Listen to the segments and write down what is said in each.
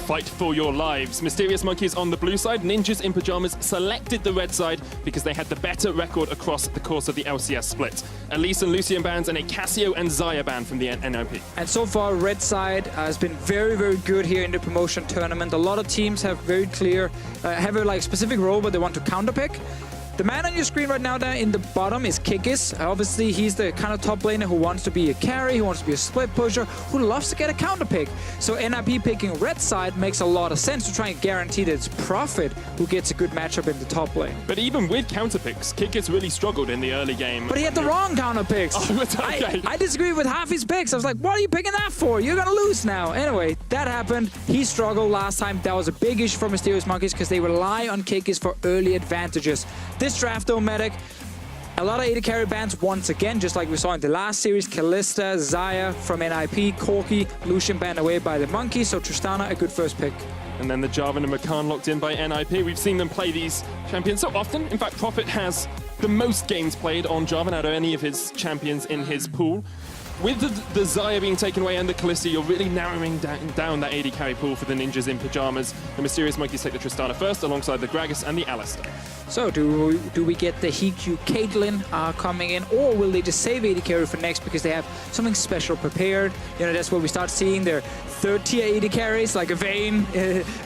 fight for your lives. Mysterious Monkeys on the blue side, Ninjas in Pyjamas selected the red side because they had the better record across the course of the LCS split. Elise and Lucian bans and a Cassio and Xayah ban from the NIP. And so far, red side has been very, very good here in the promotion tournament. A lot of teams have very clear, have a specific role where they want to counterpick. The man on your screen right now there in the bottom is Kikis. Obviously, he's the kind of top laner who wants to be a carry, who wants to be a split pusher, who loves to get a counter pick. So NIP picking red side makes a lot of sense to try and guarantee that it's Profit who gets a good matchup in the top lane. But even with counter picks, Kikis really struggled in the early game. But he had the wrong counter picks. Oh, okay. I disagree with half his picks. I was like, what are you picking that for? You're going to lose now. Anyway, that happened. He struggled last time. That was a big issue for Mysterious Monkeys because they rely on Kikis for early advantages. This draft, though, Medic, a lot of AD carry bans once again, just like we saw in the last series. Kalista, Xayah from NIP, Corki, Lucian banned away by the Monkey, so Tristana, a good first pick. And then the Jarvan and Makan locked in by NIP. We've seen them play these champions so often. In fact, Profit has the most games played on Jarvan out of any of his champions in his pool. With the Xayah being taken away and the Kalista, you're really narrowing down that AD carry pool for the Ninjas in Pyjamas. The Mysterious Monkeys take the Tristana first, alongside the Gragas and the Alistar. So do we get the Hiku Caitlyn coming in, or will they just save AD carry for next because they have something special prepared? You know, that's where we start seeing their third-tier AD carries, like a Vayne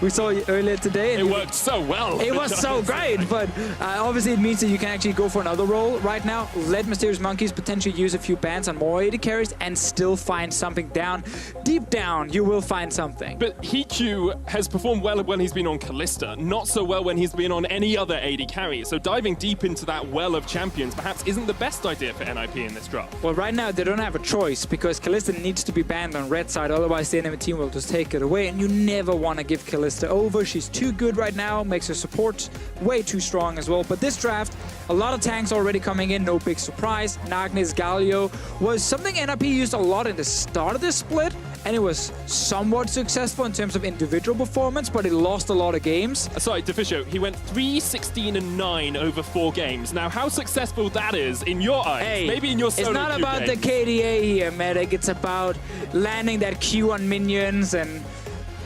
we saw earlier today. And it worked so well. It was so great, but obviously it means that you can actually go for another role right now. Let Mysterious Monkeys potentially use a few bans on more AD carries and still find something down. Deep down, you will find something. But Hiku has performed well when he's been on Kalista, not so well when he's been on any other AD carry. So diving deep into that well of champions perhaps isn't the best idea for NIP in this draft. Well, right now they don't have a choice because Kalista needs to be banned on red side, otherwise the enemy team will just take it away, and you never want to give Kalista over. She's too good right now, makes her support way too strong as well. But this draft, a lot of tanks already coming in, no big surprise. Nagnes Galio was something NIP used a lot in the start of this split, and it was somewhat successful in terms of individual performance, but it lost a lot of games. Sorry, Deficio, he went 3-16-9 over 4 games. Now, how successful that is in your eyes, hey, maybe in your solo it's not queue about games. the KDA here, Medic. It's about landing that Q on minions and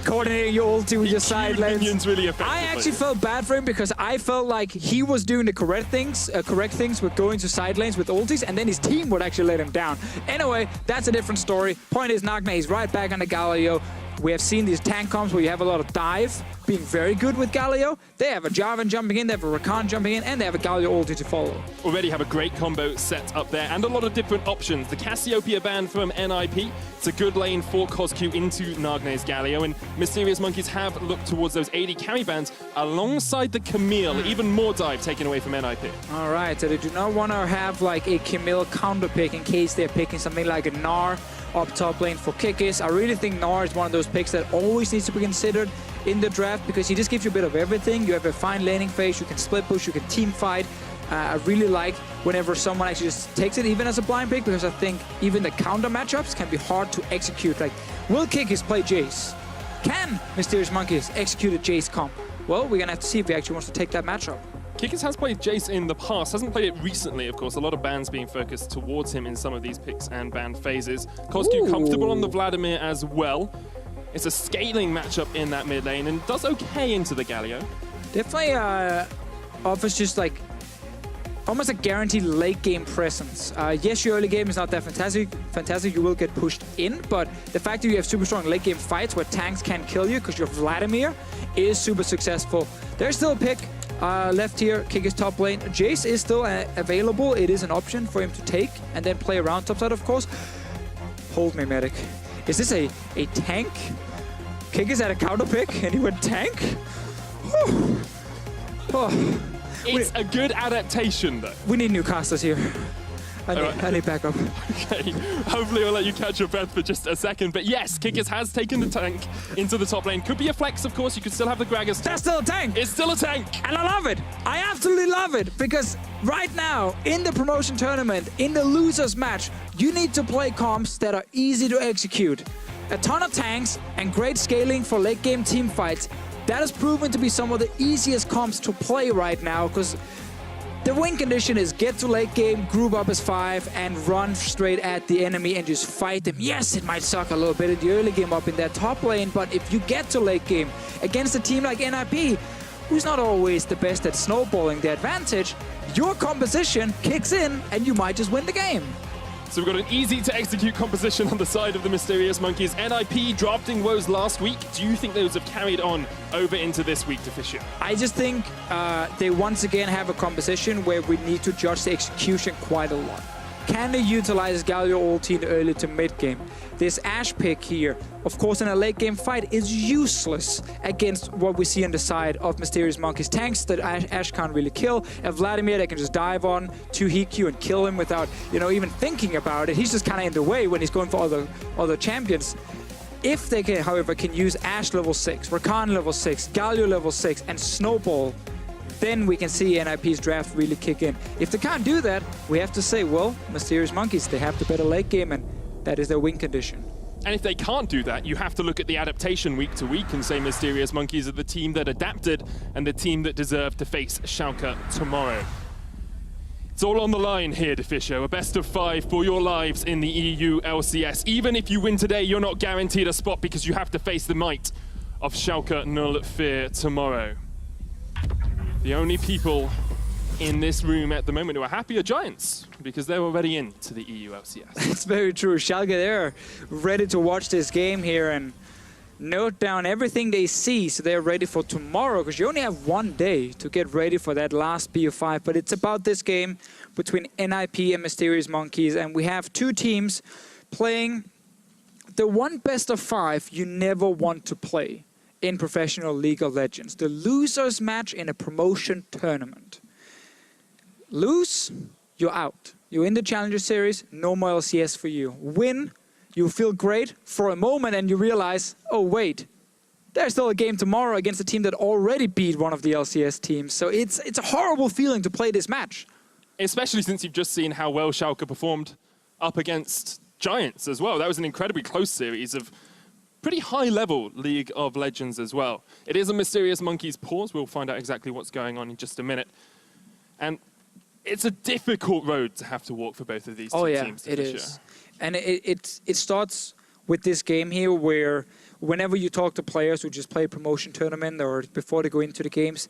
coordinating your ulti with your side lanes. Minions really effectively. I actually felt bad for him because I felt like he was doing the correct things with going to side lanes with ultis, and then his team would actually let him down. Anyway, that's a different story. Point is, Nagne is right back on the Galio. We have seen these tank comps where you have a lot of dive being very good with Galio. They have a Jarvan jumping in, they have a Rakan jumping in, and they have a Galio ulti to follow. Already have a great combo set up there and a lot of different options. The Cassiopeia ban from NIP. It's a good lane for CosQ into Nagne's Galio, and Mysterious Monkeys have looked towards those AD carry bans alongside the Camille. Even more dive taken away from NIP. All right, so they do not want to have like a Camille counter pick in case they're picking something like a Gnar up top lane for Kikis. I really think Gnar is one of those picks that always needs to be considered in the draft because he just gives you a bit of everything. You have a fine laning phase, you can split push, you can team fight. I really like whenever someone actually just takes it even as a blind pick because I think even the counter matchups can be hard to execute. Like, will Kikis play Jace? Can Mysterious Monkeys execute a Jace comp? Well, we're gonna have to see if he actually wants to take that matchup. Kikis has played Jace in the past, hasn't played it recently, of course. A lot of bans being focused towards him in some of these picks and ban phases. CosQ comfortable on the Vladimir as well. It's a scaling matchup in that mid lane and does okay into the Galio. Definitely offers just like almost a guaranteed late game presence. Yes, your early game is not that fantastic, you will get pushed in, but the fact that you have super strong late game fights where tanks can't kill you because you're Vladimir is super successful. There's still a pick left here, Kikis top lane. Jace is still available. It is an option for him to take and then play around topside, of course. Hold me, Medic. Is this a tank? Kikis had a counter pick and he went tank? Whew. Oh. It's a good adaptation, though. We need new casters here. I need backup. Okay, hopefully I'll let you catch your breath for just a second. But yes, Kikis has taken the tank into the top lane. Could be a flex, of course. You could still have the Gragas. That's still a tank. It's still a tank. And I love it. I absolutely love it. Because right now, in the promotion tournament, in the losers match, you need to play comps that are easy to execute. A ton of tanks and great scaling for late game team fights. That has proven to be some of the easiest comps to play right now. Because The win condition is get to late game, group up as 5, and run straight at the enemy and just fight them. Yes, it might suck a little bit in the early game up in that top lane, but if you get to late game against a team like NIP, who's not always the best at snowballing the advantage, your composition kicks in and you might just win the game. So we've got an easy-to-execute composition on the side of the Mysterious Monkeys. NIP drafting woes last week. Do you think those have carried on over into this week to Fisher? I just think they once again have a composition where we need to judge the execution quite a lot. Can they utilize Galio ulti in early to mid game? This Ashe pick here, of course, in a late game fight is useless against what we see on the side of Mysterious Monkeys. Tanks that Ashe can't really kill, and Vladimir they can just dive on to Hikyu and kill him without, even thinking about it. He's just kind of in the way when he's going for other champions. If they can, however, can use Ashe level 6, Rakan level 6, Galio level 6, and Snowball, then we can see NIP's draft really kick in. If they can't do that, we have to say, well, Mysterious Monkeys, they have the better late game, and that is their win condition. And if they can't do that, you have to look at the adaptation week to week and say Mysterious Monkeys are the team that adapted and the team that deserved to face Schalke tomorrow. It's all on the line here, Defisho. A best of 5 for your lives in the EU LCS. Even if you win today, you're not guaranteed a spot because you have to face the might of Schalke 04 tomorrow. The only people in this room at the moment who are happy are Giants, because they're already into the EU LCS. It's very true. Schalke, they're ready to watch this game here and note down everything they see, so they're ready for tomorrow, because you only have one day to get ready for that last BO5. But it's about this game between NIP and Mysterious Monkeys, and we have two teams playing the one best of 5 you never want to play in professional League of Legends. The losers match in a promotion tournament. Lose, you're out. You're in the Challenger Series, no more LCS for you. Win, you feel great for a moment and you realize, oh wait, there's still a game tomorrow against a team that already beat one of the LCS teams. So it's a horrible feeling to play this match. Especially since you've just seen how well Schalke performed up against Giants as well. That was an incredibly close series of pretty high-level League of Legends as well. It is a Mysterious Monkeys pause. We'll find out exactly what's going on in just a minute. And it's a difficult road to have to walk for both of these two teams. It is. And it starts with this game here where whenever you talk to players who just play a promotion tournament or before they go into the games,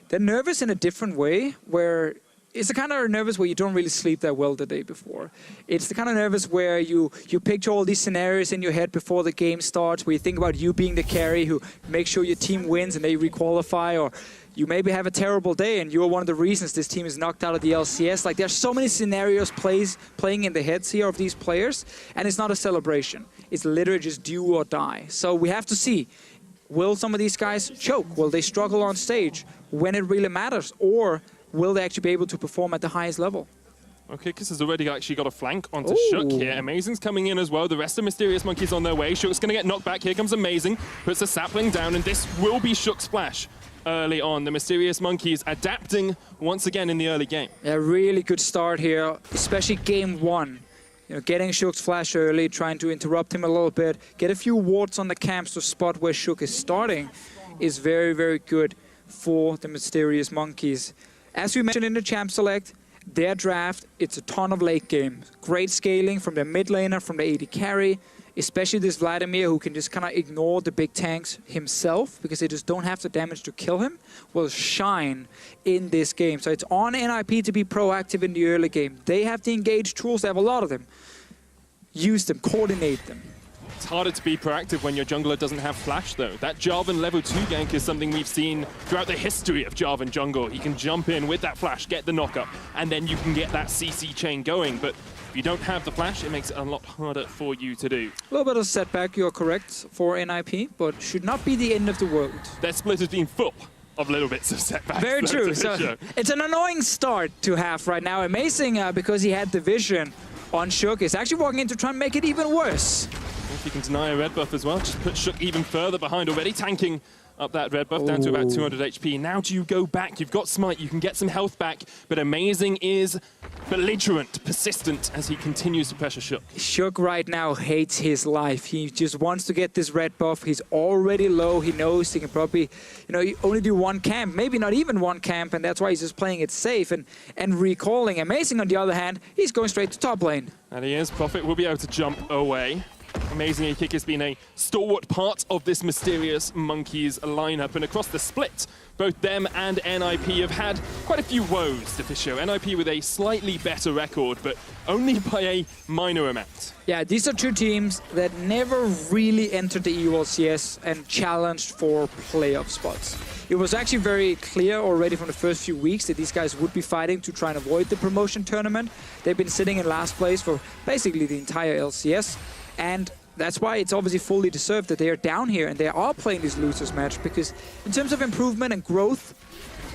they're nervous in a different way, where it's the kind of nervous where you don't really sleep that well the day before. It's the kind of nervous where you picture all these scenarios in your head before the game starts, where you think about you being the carry who makes sure your team wins and they requalify, or you maybe have a terrible day and you're one of the reasons this team is knocked out of the LCS. Like, there's so many scenarios playing in the heads here of these players, and it's not a celebration. It's literally just do or die. So we have to see, will some of these guys choke? Will they struggle on stage when it really matters? Or will they actually be able to perform at the highest level? Okay, Kiss has already actually got a flank onto Shook here. Amazing's coming in as well. The rest of Mysterious Monkeys on their way. Shook's going to get knocked back. Here comes Amazing. Puts a sapling down, and this will be Shook's flash early on. The Mysterious Monkeys adapting once again in the early game. A really good start here, especially game 1. Getting Shook's flash early, trying to interrupt him a little bit, get a few wards on the camps to spot where Shook is starting is very, very good for the Mysterious Monkeys. As we mentioned in the Champ Select, their draft, it's a ton of late game. Great scaling from the mid laner, from the AD carry, especially this Vladimir, who can just kind of ignore the big tanks himself because they just don't have the damage to kill him, will shine in this game. So it's on NIP to be proactive in the early game. They have the engaged tools, they have a lot of them. Use them, coordinate them. It's harder to be proactive when your jungler doesn't have flash, though. That Jarvan level 2 gank is something we've seen throughout the history of Jarvan jungle. He can jump in with that flash, get the knockup, and then you can get that CC chain going. But if you don't have the flash, it makes it a lot harder for you to do. A little bit of setback, you're correct, for NIP, but should not be the end of the world. Their split has been full of little bits of setbacks. Very true. So it's an annoying start to have right now. Amazing because he had the vision on Shook. Is actually walking in to try and make it even worse. If you can deny a red buff as well, just put Shook even further behind, already tanking up that red buff down to about 200 HP. Now do you go back? You've got Smite, you can get some health back, but Amazing is belligerent, persistent as he continues to pressure Shook. Shook right now hates his life. He just wants to get this red buff. He's already low. He knows he can probably, only do one camp, maybe not even one camp, and that's why he's just playing it safe and recalling. Amazing, on the other hand, he's going straight to top lane. And he is. Prophet will be able to jump away. Amazing, Kick has been a stalwart part of this mysterious Monkeys lineup, and across the split, both them and NIP have had quite a few woes, Deficio. NIP with a slightly better record, but only by a minor amount. Yeah, these are two teams that never really entered the EU LCS and challenged for playoff spots. It was actually very clear already from the first few weeks that these guys would be fighting to try and avoid the promotion tournament. They've been sitting in last place for basically the entire LCS, and that's why it's obviously fully deserved that they are down here and they are playing this losers match, because in terms of improvement and growth,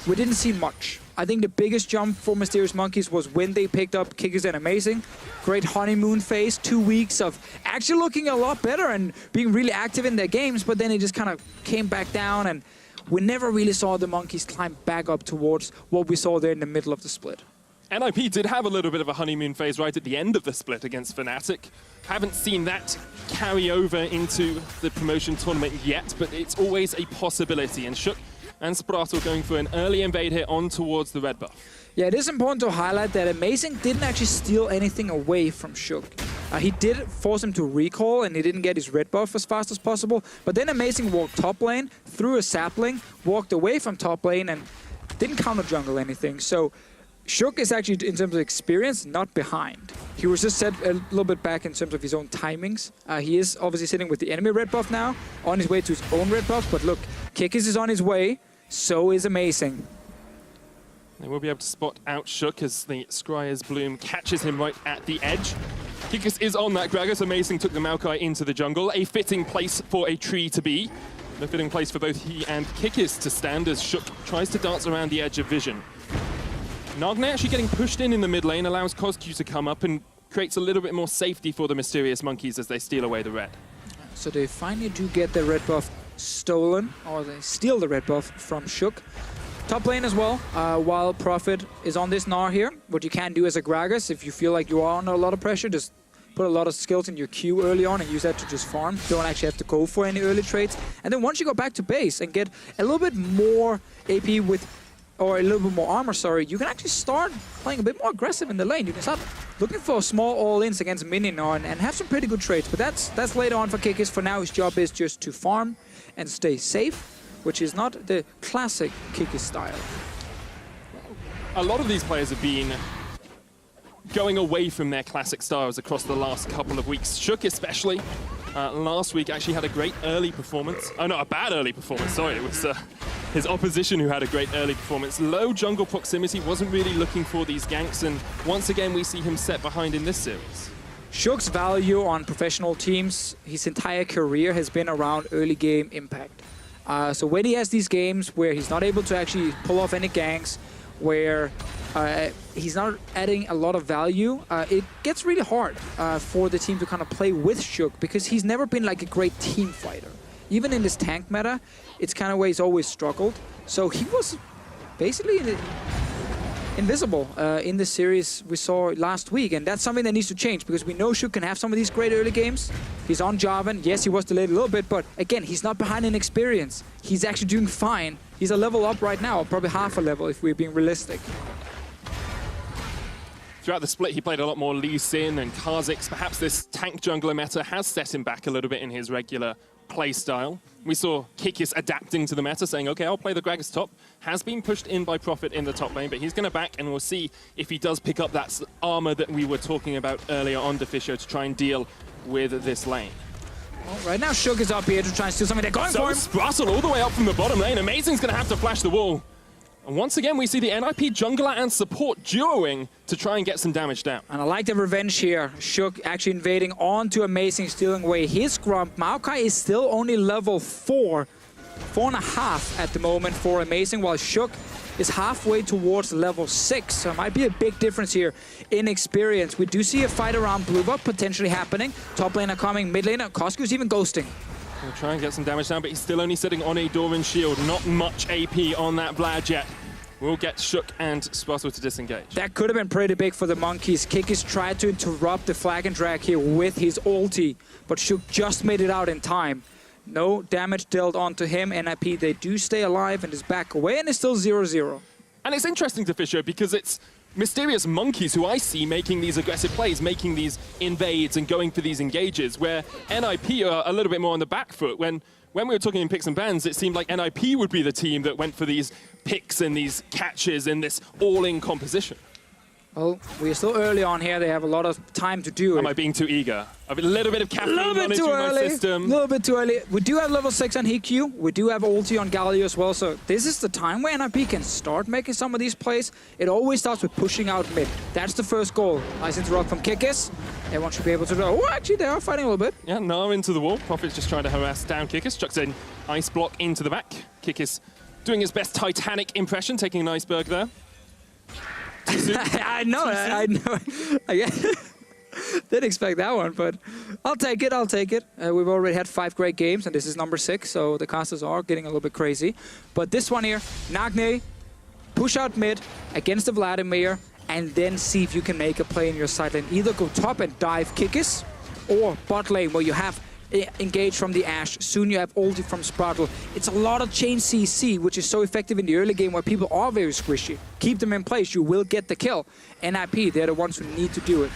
we didn't see much. I think the biggest jump for Mysterious Monkeys was when they picked up Kickers and Amazing. Great honeymoon phase, 2 weeks of actually looking a lot better and being really active in their games, but then it just kind of came back down, and we never really saw the Monkeys climb back up towards what we saw there in the middle of the split. NIP did have a little bit of a honeymoon phase right at the end of the split against Fnatic. Haven't seen that carry over into the promotion tournament yet, but it's always a possibility. And Shook and Sprato going for an early invade here on towards the red buff. Yeah, it is important to highlight that Amazing didn't actually steal anything away from Shook. He did force him to recall, and he didn't get his red buff as fast as possible. But then Amazing walked top lane, threw a sapling, walked away from top lane, and didn't counter jungle anything. So Shook is actually, in terms of experience, not behind. He was just set a little bit back in terms of his own timings. He is obviously sitting with the enemy red buff now, on his way to his own red buff. But look, Kickers is on his way, so is Amazing. They will be able to spot out Shook as the Scryer's Bloom catches him right at the edge. Kickers is on that Gragas. Amazing took the Maokai into the jungle. A fitting place for a tree to be. A fitting place for both he and Kickers to stand as Shook tries to dance around the edge of vision. Nagne actually getting pushed in the mid lane allows Cosq to come up and creates a little bit more safety for the Mysterious Monkeys as they steal away the red. So they finally do get the red buff stolen, or they steal the red buff from Shook. Top lane as well, while Prophet is on this Gnar here. What you can do as a Gragas, if you feel like you are under a lot of pressure, just put a lot of skills in your queue early on and use that to just farm. Don't actually have to go for any early trades. And then once you go back to base and get a little bit more AP with, or a little bit more armor, sorry, you can actually start playing a bit more aggressive in the lane. You can start looking for small all-ins against minion and have some pretty good trades. But that's later on for Kickers. For now, his job is just to farm and stay safe, which is not the classic Kickers style. A lot of these players have been going away from their classic styles across the last couple of weeks. Shook especially, last week actually had a great early performance. Oh no, a bad early performance, sorry. It was his opposition who had a great early performance. Low jungle proximity, wasn't really looking for these ganks, and once again we see him set behind in this series. Shook's value on professional teams, his entire career has been around early game impact. So when he has these games where he's not able to actually pull off any ganks, where he's not adding a lot of value, it gets really hard for the team to kind of play with Shook, because he's never been like a great team fighter. Even in this tank meta, it's kind of where he's always struggled. So he was basically invisible in the series we saw last week, and that's something that needs to change, because we know Shook can have some of these great early games. He's on Jarvan. Yes, he was delayed a little bit, but again, he's not behind in experience. He's actually doing fine. He's a level up right now, probably half a level if we're being realistic. Throughout the split, he played a lot more Lee Sin and Kha'Zix. Perhaps this tank jungler meta has set him back a little bit in his regular play style. We saw Kikis adapting to the meta, saying, okay, I'll play the Gragas top. Has been pushed in by Prophet in the top lane, but he's going to back, and we'll see if he does pick up that armor that we were talking about earlier on Deficio to try and deal with this lane. Well, right now, Shook is up here to try and steal something. They're going for him. Spratle all the way up from the bottom lane. Amazing's going to have to flash the wall. And once again, we see the NIP jungler and support duoing to try and get some damage down. And I like the revenge here. Shook actually invading onto Amazing, stealing away his Grump. Maokai is still only level 4.5 at the moment for Amazing, while Shook is halfway towards level 6. So it might be a big difference here in experience. We do see a fight around blue buff potentially happening. Top laner coming, mid laner, Cosq is even ghosting. He'll try and get some damage down, but he's still only sitting on a Doran shield. Not much AP on that Vlad yet. We'll get Shook and Spartel to disengage. That could have been pretty big for the Monkeys. Kikis tried to interrupt the flag and drag here with his ulti, but Shook just made it out in time. No damage dealt onto him. NIP, they do stay alive and is back away, and it's still 0-0. And it's interesting to Fisher because it's Mysterious Monkeys who I see making these aggressive plays, making these invades and going for these engages, where NIP are a little bit more on the back foot. When we were talking in picks and bans, it seemed like NIP would be the team that went for these picks and these catches and this all-in composition. Well, we're still early on here. They have a lot of time to do it. Am I being too eager? A little bit of caffeine running through my system. A little bit too early. We do have level 6 on HQ. We do have ulti on Galio as well. So this is the time where NIP can start making some of these plays. It always starts with pushing out mid. That's the first goal. Nice interrupt from Kikis. Everyone should be able to do. Oh, actually, they are fighting a little bit. Yeah, now into the wall. Prophet's just trying to harass down Kikis. Chucks in ice block into the back. Kikis doing his best Titanic impression, taking an iceberg there. I know. I didn't expect that one, but I'll take it. We've already had 5 great games, and this is number 6, so the casters are getting a little bit crazy. But this one here, Nagne, push out mid against the Vladimir, and then see if you can make a play in your side lane. Either go top and dive Kikis, or bot lane where you have engage from the Ashe. Soon you have ulti from Spartel. It's a lot of chain CC, which is so effective in the early game where people are very squishy. Keep them in place, you will get the kill. NIP, they're the ones who need to do it.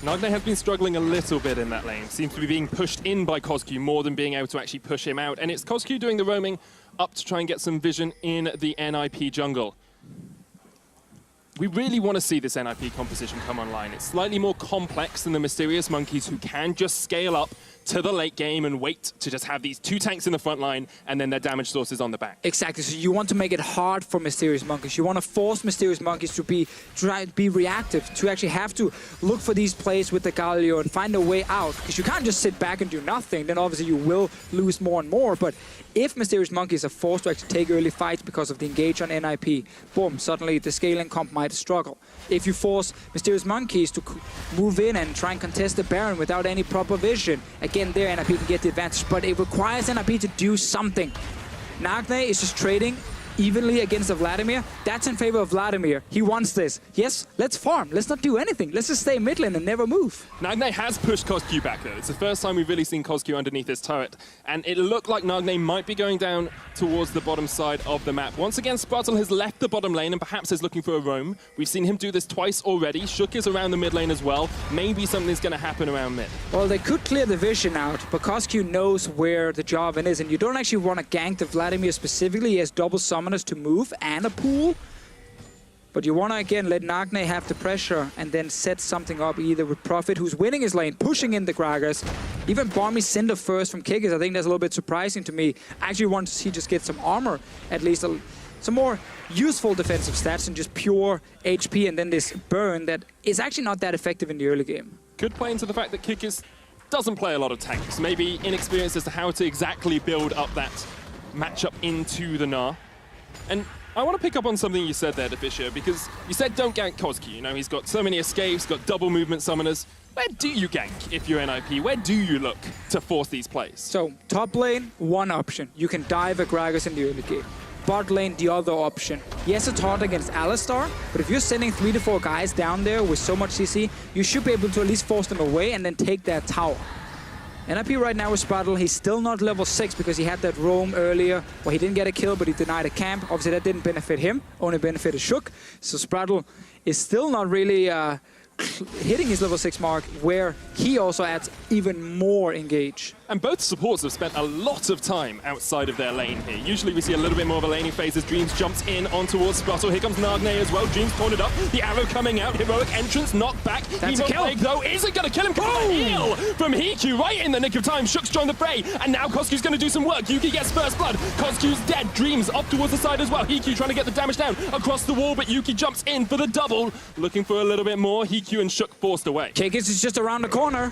Nagne has been struggling a little bit in that lane. Seems to be being pushed in by Cosq more than being able to actually push him out. And it's Cosq doing the roaming up to try and get some vision in the NIP jungle. We really want to see this NIP composition come online. It's slightly more complex than the Mysterious Monkeys, who can just scale up to the late game and wait to just have these 2 tanks in the front line and then their damage sources on the back. Exactly, so you want to make it hard for Mysterious Monkeys. You want to force Mysterious Monkeys to be reactive, to actually have to look for these plays with the Galio and find a way out. Because you can't just sit back and do nothing, then obviously you will lose more and more. But if Mysterious Monkeys are forced to actually take early fights because of the engage on NIP, boom, suddenly the scaling comp might struggle. If you force Mysterious Monkeys to move in and try and contest the Baron without any proper vision, again, there NIP can get the advantage, but it requires NIP to do something. Nagne is just trading evenly against the Vladimir. That's in favor of Vladimir. He wants this. Yes, let's farm. Let's not do anything. Let's just stay mid lane and never move. Nagne has pushed Cosq back, though. It's the first time we've really seen Cosq underneath his turret. And it looked like Nagne might be going down towards the bottom side of the map. Once again, Spartel has left the bottom lane and perhaps is looking for a roam. We've seen him do this twice already. Shook is around the mid lane as well. Maybe something's going to happen around mid. Well, they could clear the vision out, but Cosq knows where the Jarvan is, and you don't actually want to gank the Vladimir specifically. He has double summoners to move and a pool. But you want to, again, let Nagne have the pressure and then set something up either with Prophet, who's winning his lane, pushing in the Gragas. Even Barmy Cinder first from Kikis, I think that's a little bit surprising to me. I actually want to see just get some armor, at least some more useful defensive stats than just pure HP and then this burn that is actually not that effective in the early game. Could play into the fact that Kikis doesn't play a lot of tanks. Maybe inexperienced as to how to exactly build up that matchup into the Gnar. And I want to pick up on something you said there, Fisher, because you said don't gank Cosq. You know, he's got so many escapes, got double movement summoners. Where do you gank if you're NIP? Where do you look to force these plays? So, top lane, one option. You can dive a Gragas in the early game. Bot lane, the other option. Yes, it's hard against Alistar, but if you're sending 3 to 4 guys down there with so much CC, you should be able to at least force them away and then take that tower. NIP right now with Spartel, he's still not level 6 because he had that roam earlier where he didn't get a kill, but he denied a camp. Obviously, that didn't benefit him, only benefited Shook. So Spartel is still not really hitting his level 6 mark, where he also adds even more engage. And both supports have spent a lot of time outside of their lane here. Usually we see a little bit more of a laning phase as Dreams jumps in on towards Spartel. Here comes Nagne as well. Dreams cornered up. The arrow coming out. Heroic entrance, knocked back. That's a kill. Though, is it going to kill him? Oh! Heal from Hiku right in the nick of time. Shook's joined the fray. And now Cosq's going to do some work. Yuki gets first blood. Cosq's dead. Dreams up towards the side as well. Hiku trying to get the damage down across the wall, but Yuki jumps in for the double. Looking for a little bit more. Hiku and Shook forced away. Kikis is just around the corner.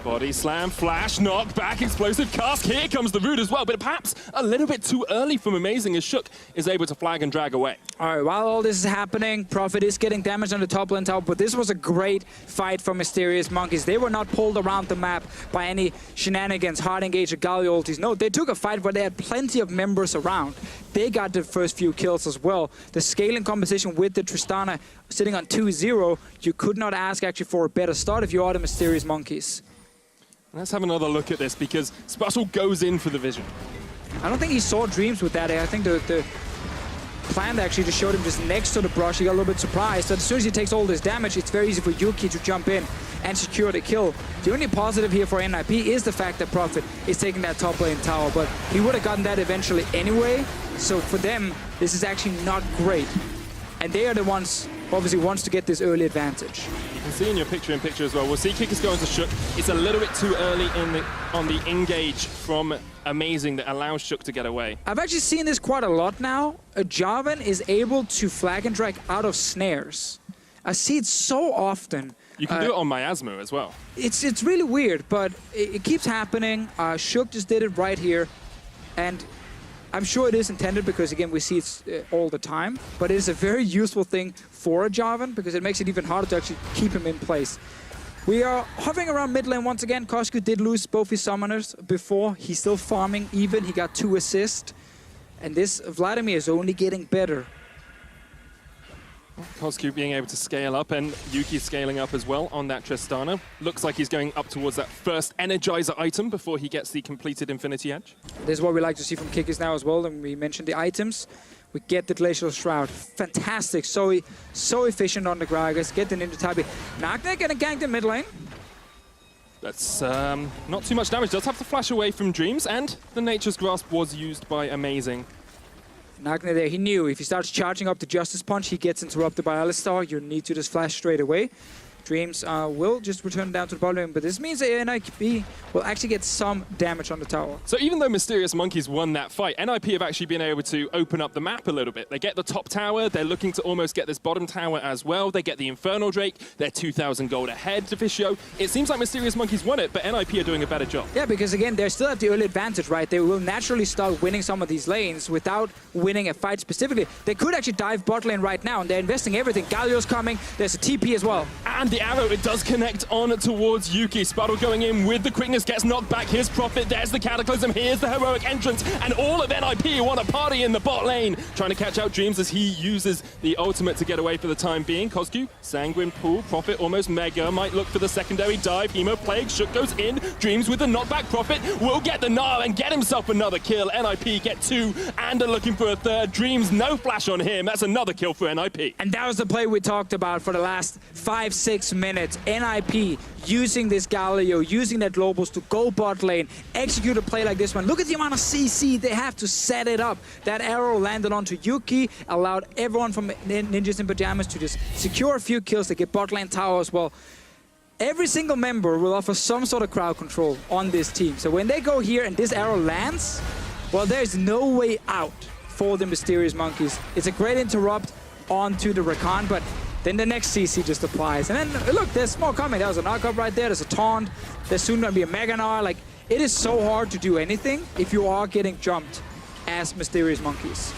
Body slam, flash, knock, back, explosive cast. Here comes the root as well, but perhaps a little bit too early from Amazing as Shook is able to flag and drag away. All right, while all this is happening, Prophet is getting damage on the top lane tower, but this was a great fight for Mysterious Monkeys. They were not pulled around the map by any shenanigans, hard engage or Galio ultis. No, they took a fight where they had plenty of members around. They got the first few kills as well. The scaling competition with the Tristana sitting on 2-0, you could not ask actually for a better start if you are the Mysterious Monkeys. Let's have another look at this because Sputtle goes in for the vision. I don't think he saw Dreams with that. I think the plan actually just showed him just next to the brush. He got a little bit surprised. But as soon as he takes all this damage, it's very easy for Yuki to jump in and secure the kill. The only positive here for NIP is the fact that Prophet is taking that top lane tower, but he would have gotten that eventually anyway. So for them, this is actually not great. And they are the ones, obviously, wants to get this early advantage. You can see in your picture-in-picture as well. We'll see Kickers going to Shook. It's a little bit too early on the engage from Amazing that allows Shook to get away. I've actually seen this quite a lot now. A Jarvan is able to flag and drag out of snares. I see it so often. You can do it on Miasma as well. It's really weird, but it keeps happening. Shook just did it right here. And I'm sure it is intended because, again, we see it all the time. But it is a very useful thing for a Jarvan because it makes it even harder to actually keep him in place. We are hovering around mid lane once again. Koshku did lose both his summoners before. He's still farming even. He got 2 assists. And this Vladimir is only getting better. Koshku being able to scale up and Yuki scaling up as well on that Tristana. Looks like he's going up towards that first Energizer item before he gets the completed Infinity Edge. This is what we like to see from Kickers now as well. And we mentioned the items. We get the Glacial Shroud. Fantastic. So efficient on the Gragas. Get the Ninja Tabi. Nagna getting ganked in mid lane. That's not too much damage. Does have to flash away from Dreams, and the Nature's Grasp was used by Amazing. Nagna there, he knew if he starts charging up the Justice Punch, he gets interrupted by Alistar. You need to just flash straight away. Dreams will just return down to the bottom lane, but this means that NIP will actually get some damage on the tower. So even though Mysterious Monkeys won that fight, NIP have actually been able to open up the map a little bit. They get the top tower, they're looking to almost get this bottom tower as well. They get the Infernal Drake, they're 2,000 gold ahead to Fischio. It seems like Mysterious Monkeys won it, but NIP are doing a better job. Yeah, because again, they're still at the early advantage, right? They will naturally start winning some of these lanes without winning a fight specifically. They could actually dive bot lane right now, and they're investing everything. Galio's coming, there's a TP as well. And the arrow, it does connect on towards Yuki. Sputtle going in with the quickness, gets knocked back. Here's Prophet, there's the Cataclysm, here's the heroic entrance, and all of NIP want to party in the bot lane. Trying to catch out Dreams as he uses the ultimate to get away for the time being. Koshku, Sanguine Pool, Prophet almost mega, might look for the secondary dive. Hemo Plague, Shook goes in, Dreams with the knockback. Prophet will get the Gnar and get himself another kill. NIP get 2 and are looking for a third. Dreams, no flash on him. That's another kill for NIP. And that was the play we talked about for the last 5-6 minutes. NIP using this Galio, using that Globals to go bot lane, execute a play like this one. Look at the amount of CC they have to set it up. That arrow landed onto Yuki, allowed everyone from Ninjas in Pyjamas to just secure a few kills. They get bot lane tower as well. Every single member will offer some sort of crowd control on this team. So when they go here and this arrow lands, well, there's no way out for the Mysterious Monkeys. It's a great interrupt onto the Rakan, but then the next CC just applies. And then, look, there's more coming. That was a knockup right there. There's a taunt. There's soon going to be a Mega Gnar. Like, it is so hard to do anything if you are getting jumped as Mysterious Monkeys.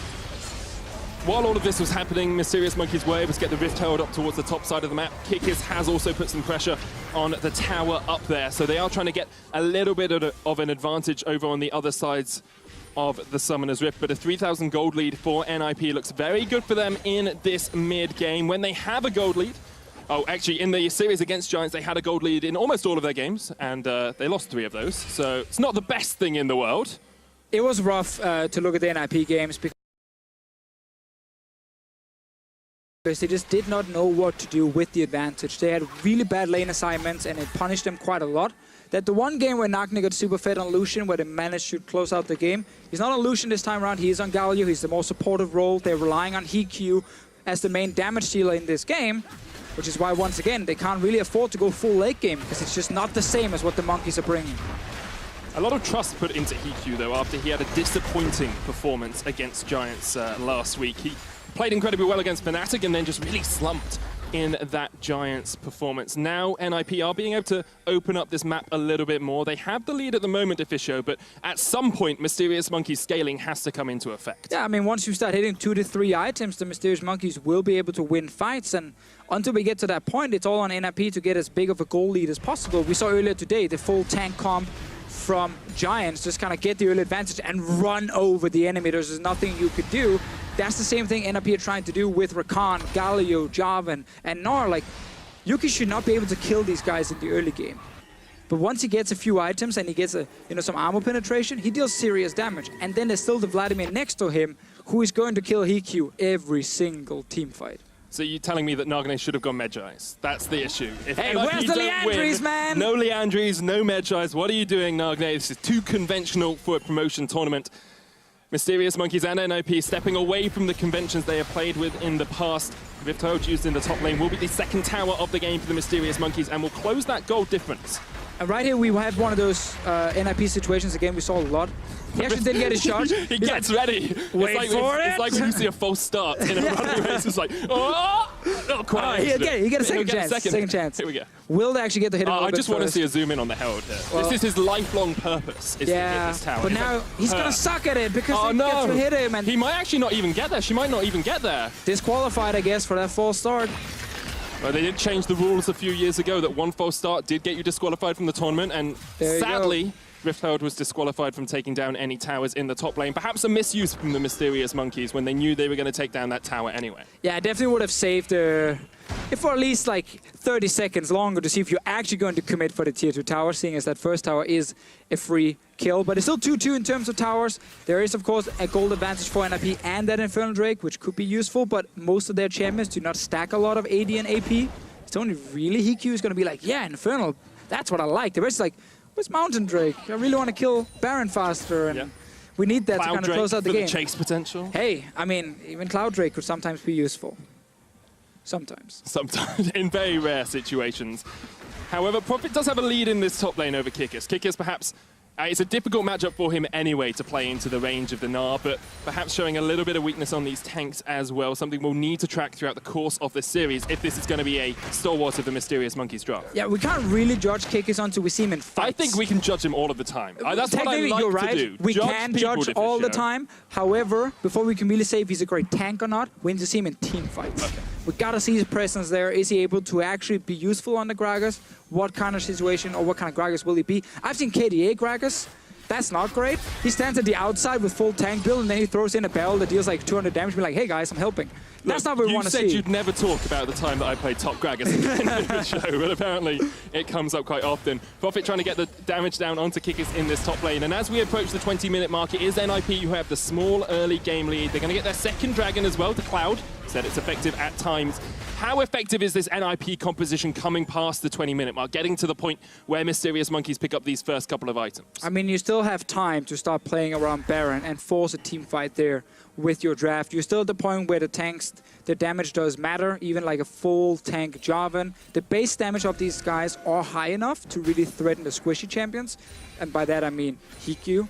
While all of this was happening, Mysterious Monkeys were able to get the Rift held up towards the top side of the map. Kickers has also put some pressure on the tower up there. So they are trying to get a little bit of an advantage over on the other sides of the Summoner's Rift, but a 3,000 gold lead for NIP looks very good for them in this mid-game. When they have a gold lead, oh, actually, in the series against Giants, they had a gold lead in almost all of their games, and they lost 3 of those, so it's not the best thing in the world. It was rough to look at the NIP games because they just did not know what to do with the advantage. They had really bad lane assignments, and it punished them quite a lot. That the one game where Nagna got super fed on Lucian, where they managed to close out the game, he's not on Lucian this time around, he is on Galio, he's the more supportive role. They're relying on HQ as the main damage dealer in this game, which is why, once again, they can't really afford to go full late game, because it's just not the same as what the Monkeys are bringing. A lot of trust put into HQ, though, after he had a disappointing performance against Giants last week. He played incredibly well against Fnatic and then just really slumped in that Giants performance. Now NIP are being able to open up this map a little bit more. They have the lead at the moment, Officio, but at some point, Mysterious Monkeys scaling has to come into effect. Yeah, I mean, once you start hitting 2 to 3 items, the Mysterious Monkeys will be able to win fights. And until we get to that point, it's all on NIP to get as big of a goal lead as possible. We saw earlier today the full tank comp from Giants just kind of get the early advantage and run over the enemy. There's nothing you could do. That's the same thing NIP are trying to do with Rakan, Galio, Jarvan, and Gnar. Like, Yuki should not be able to kill these guys in the early game. But once he gets a few items and he gets some armor penetration, he deals serious damage. And then there's still the Vladimir next to him, who is going to kill Hikyu every single team fight. So you're telling me that Nagne should have gone Medjais? That's the issue. If hey, NIP where's the Leandries, man? No Leandries, no Medjais. What are you doing, Nagne? This is too conventional for a promotion tournament. Mysterious Monkeys and NIP stepping away from the conventions they have played with in the past. Rifthold used in the top lane will be the second tower of the game for the Mysterious Monkeys and will close that goal difference. And right here we have one of those NIP situations again we saw a lot. He actually didn't get his shot. He gets ready. Wait for it. It's like when you see a false start in a running race. It's like, oh, not quite. He get a second chance. Second chance. Here we go. Will they actually get the hit? I just want to see a zoom in on the Herald here. Well, this is his lifelong purpose, is to hit this tower. But now he's going to suck at it because they get to hit him. And he might actually not even get there. She might not even get there. Disqualified, I guess, for that false start. Well, they did change the rules a few years ago that one false start did get you disqualified from the tournament, and sadly, Rifthold was disqualified from taking down any towers in the top lane. Perhaps a misuse from the Mysterious Monkeys when they knew they were going to take down that tower anyway. Yeah, I definitely would have saved it for at least like 30 seconds longer to see if you're actually going to commit for the tier 2 tower, seeing as that first tower is a free kill. But it's still 2-2 in terms of towers. There is, of course, a gold advantage for NIP and that Infernal Drake, which could be useful, but most of their champions do not stack a lot of AD and AP. It's only really Hikyu is going to be like, yeah, Infernal, that's what I like. The rest is like, where's Mountain Drake? I really want to kill Baron faster, and we need that Cloud to kind of close out the game. The chase potential. Hey, I mean, even Cloud Drake could sometimes be useful. Sometimes. Sometimes, in very rare situations. However, Prophet does have a lead in this top lane over Kikis. Kikis perhaps, it's a difficult matchup for him anyway to play into the range of the Gnar, but perhaps showing a little bit of weakness on these tanks as well, something we'll need to track throughout the course of this series if this is going to be a stalwart of the Mysterious Monkeys draft. Yeah, we can't really judge Kikis until we see him in fights. I think we can judge him all of the time. That's what I like you're right. to do. We can judge all the time. However, before we can really say if he's a great tank or not, we need to see him in team fights. Okay. We gotta see his presence there. Is he able to actually be useful on the Gragas? What kind of situation or what kind of Gragas will he be? I've seen KDA Gragas. That's not great. He stands at the outside with full tank build, and then he throws in a barrel that deals like 200 damage. Be like, hey guys, I'm helping. That's not what we want to see. You said you'd never talk about the time that I played top Gragas in the show, but apparently it comes up quite often. Prophet trying to get the damage down onto Kikis in this top lane, and as we approach the 20-minute mark, it is NIP who have the small early game lead. They're going to get their second dragon as well to Cloud. Said it's effective at times. How effective is this NIP composition coming past the 20-minute mark, getting to the point where Mysterious Monkeys pick up these first couple of items? I mean, you still have time to start playing around Baron and force a team fight there with your draft. You're still at the point where the tanks, the damage does matter, even like a full tank Jarvan. The base damage of these guys are high enough to really threaten the squishy champions. And by that I mean Yuki.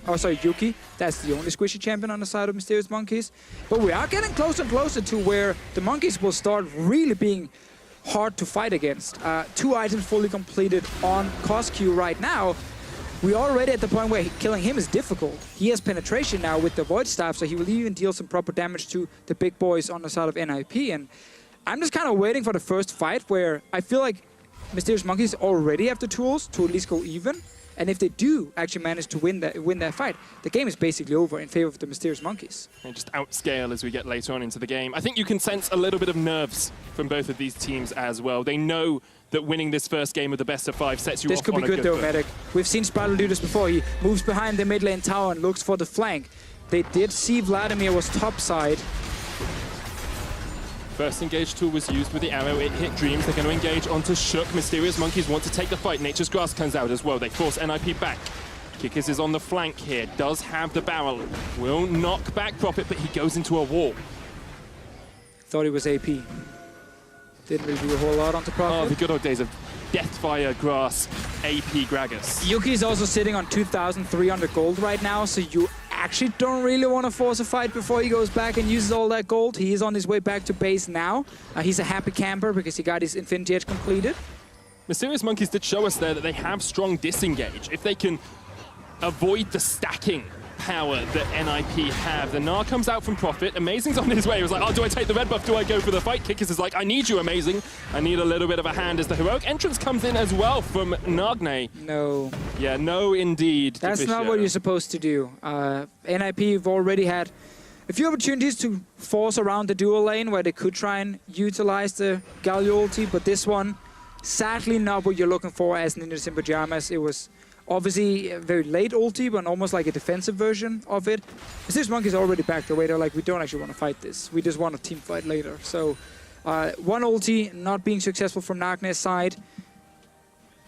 That's the only squishy champion on the side of Mysterious Monkeys. But we are getting closer and closer to where the Monkeys will start really being hard to fight against. 2 items fully completed on Cosq right now. We're already at the point where killing him is difficult. He has penetration now with the Void Staff, so he will even deal some proper damage to the big boys on the side of NIP. And I'm just kind of waiting for the first fight where I feel like Mysterious Monkeys already have the tools to at least go even. And if they do actually manage to win that fight, the game is basically over in favor of the Mysterious Monkeys. And just outscale as we get later on into the game. I think you can sense a little bit of nerves from both of these teams as well. They know that winning this first game of the best of 5 sets you off on a good foot. This could be good though, Medic. We've seen Spiral do this before. He moves behind the mid lane tower and looks for the flank. They did see Vladimir was topside. First engage tool was used with the arrow, it hit Dreams. They're going to engage onto Shook. Mysterious Monkeys want to take the fight. Nature's Grass comes out as well. They force NIP back. Kikis is on the flank here, does have the barrel. Will knock back Prophet, but he goes into a wall. Thought he was AP. Didn't really do a whole lot onto Prophet. Oh, the good old days of Deathfire Grass, AP Gragas. Yuki's also sitting on 2,300 gold right now, so you actually don't really want to force a fight before he goes back and uses all that gold. He is on his way back to base now. He's a happy camper because he got his Infinity Edge completed. Mysterious Monkeys did show us there that they have strong disengage. If they can avoid the stacking power that NIP have, the Gnar comes out from Profit. Amazing's on his way. He was like, oh, do I take the red buff? Do I go for the fight? Kickers is like, I need you, Amazing. I need a little bit of a hand as the heroic entrance comes in as well from Nagne. No. Yeah, no indeed. That's not what you're supposed to do. NIP have already had a few opportunities to force around the dual lane where they could try and utilize the Galio ulti, but this one, sadly not what you're looking for as Ninjas in Pyjamas. It was obviously a very late ulti, but almost like a defensive version of it. Mysterious Monkeys already backed away. They're like, we don't actually want to fight this. We just want a team fight later. So one ulti not being successful from Nagne's side.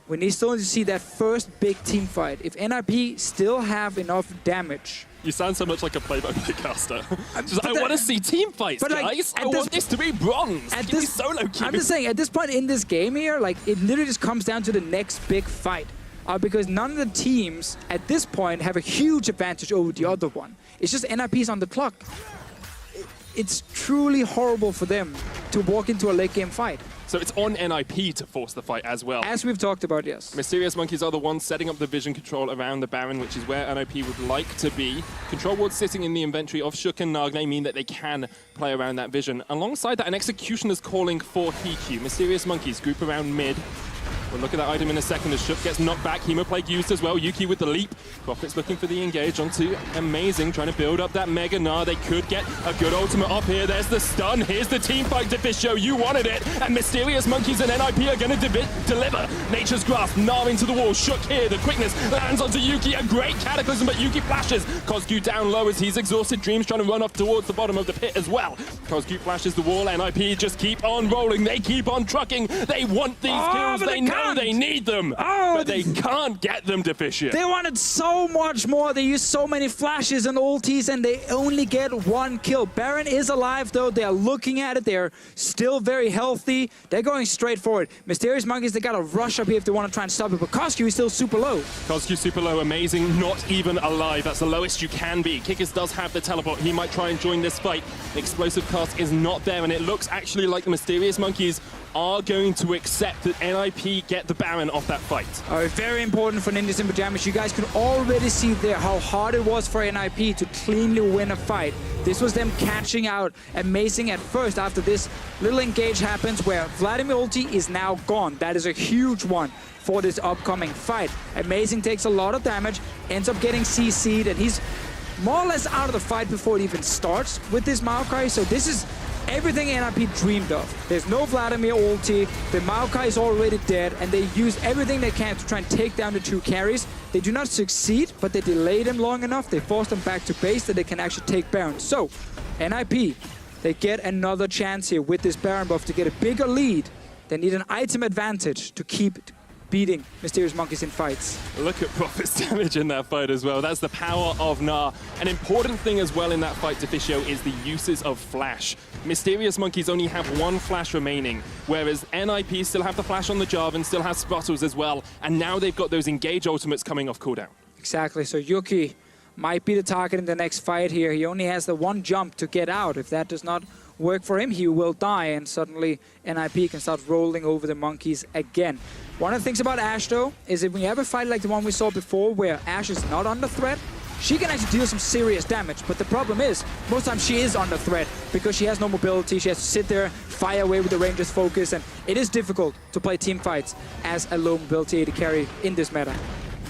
We still need to see that first big team fight. If NIP still have enough damage. You sound so much like a play-by-play caster. I want to see team fights, guys. I want this to be bronze. Give me solo queue. I'm just saying, at this point in this game here, like, it literally just comes down to the next big fight. Because none of the teams at this point have a huge advantage over the other one. It's just NIP's on the clock. It's truly horrible for them to walk into a late game fight. So it's on NIP to force the fight as well. As we've talked about, yes. Mysterious Monkeys are the ones setting up the vision control around the Baron, which is where NIP would like to be. Control wards sitting in the inventory of Shook and Nagne mean that they can play around that vision. Alongside that, an Executioner's calling for HQ. Mysterious Monkeys group around mid. We'll look at that item in a second as Shook gets knocked back. Hemoplague used as well. Yuki with the leap. Profit's looking for the engage onto Amazing, trying to build up that Mega Gnar. They could get a good ultimate up here. There's the stun. Here's the team fight, Deficio. You wanted it. And Mysterious Monkeys and NIP are going to deliver. Nature's Grasp, Gnar into the wall. Shook here. The quickness lands onto Yuki. A great Cataclysm, but Yuki flashes. Kozgu down low as he's exhausted. Dreams trying to run off towards the bottom of the pit as well. Kozgu flashes the wall. NIP just keep on rolling. They keep on trucking. They want these kills. They know they need them, but they can't get them, Deficio. They wanted so much more. They used so many flashes and ultis, and they only get one kill. Baron is alive, though. They are looking at it. They're still very healthy. They're going straight forward. Mysterious Monkeys, they got to rush up here if they want to try and stop it, but Kozgu is still super low. Kozgu super low. Amazing, not even alive. That's the lowest you can be. Kickers does have the teleport. He might try and join this fight. The explosive cast is not there, and it looks actually like the Mysterious Monkeys are going to accept that NIP get the Baron off that fight. Very important for Ninjas in Pyjamas. You guys could already see there how hard it was for NIP to cleanly win a fight. This was them catching out Amazing at first after this little engage happens where Vladimir ulti is now gone. That is a huge one for this upcoming fight. Amazing takes a lot of damage, ends up getting CC'd, and he's more or less out of the fight before it even starts with this Maokai. So this is everything NIP dreamed of. There's no Vladimir ulti, the Maokai is already dead, and they use everything they can to try and take down the two carries. They do not succeed, but they delay them long enough. They force them back to base that they can actually take Baron. So, NIP, they get another chance here with this Baron buff to get a bigger lead. They need an item advantage to keep beating Mysterious Monkeys in fights. Look at Profit's damage in that fight as well. That's the power of Gnar. An important thing as well in that fight, Deficio, is the uses of Flash. Mysterious Monkeys only have one Flash remaining, whereas NIP still have the Flash on the Jarvan, still has Sputtles as well, and now they've got those Engage ultimates coming off cooldown. Exactly, so Yuki might be the target in the next fight here. He only has the one jump to get out. If that does not work for him, he will die, and suddenly NIP can start rolling over the Monkeys again. One of the things about Ashe, though, is if we have a fight like the one we saw before where Ashe is not under threat, she can actually deal some serious damage. But the problem is, most times she is under threat because she has no mobility. She has to sit there, fire away with the Ranger's focus, and it is difficult to play team fights as a low mobility AD carry in this meta.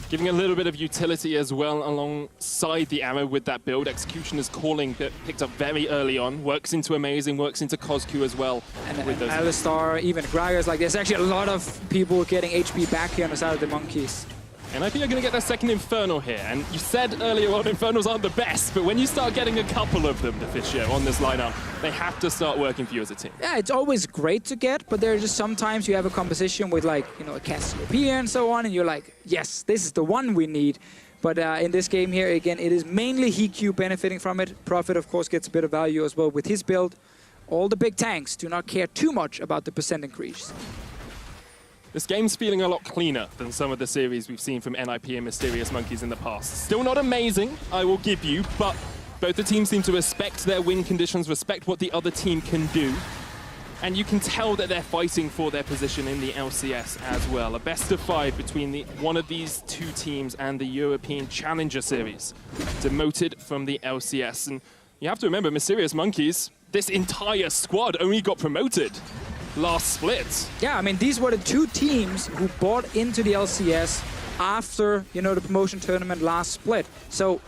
Giving a little bit of utility as well alongside the arrow with that build. Executioner's calling that picked up very early on. Works into Amazing, works into Kozku as well. And with those Alistar, even Gragas, like there's actually a lot of people getting HP back here on the side of the Monkeys. And I think you're going to get their second Inferno here. And you said earlier on, Infernos aren't the best, but when you start getting a couple of them, Deficio, on this lineup, they have to start working for you as a team. Yeah, it's always great to get, but there are just sometimes you have a composition with like, you know, a Cassiopeia and so on, and you're like, yes, this is the one we need. But in this game here, again, it is mainly HQ benefiting from it. Profit, of course, gets a bit of value as well with his build. All the big tanks do not care too much about the percent increase. This game's feeling a lot cleaner than some of the series we've seen from NIP and Mysterious Monkeys in the past. Still not amazing, I will give you, but both the teams seem to respect their win conditions, respect what the other team can do. And you can tell that they're fighting for their position in the LCS as well. A best of 5 between one of these two teams and the European Challenger Series, demoted from the LCS. And you have to remember, Mysterious Monkeys, this entire squad only got promoted last split. Yeah, I mean, these were the two teams who bought into the LCS after, you know, the promotion tournament last split. So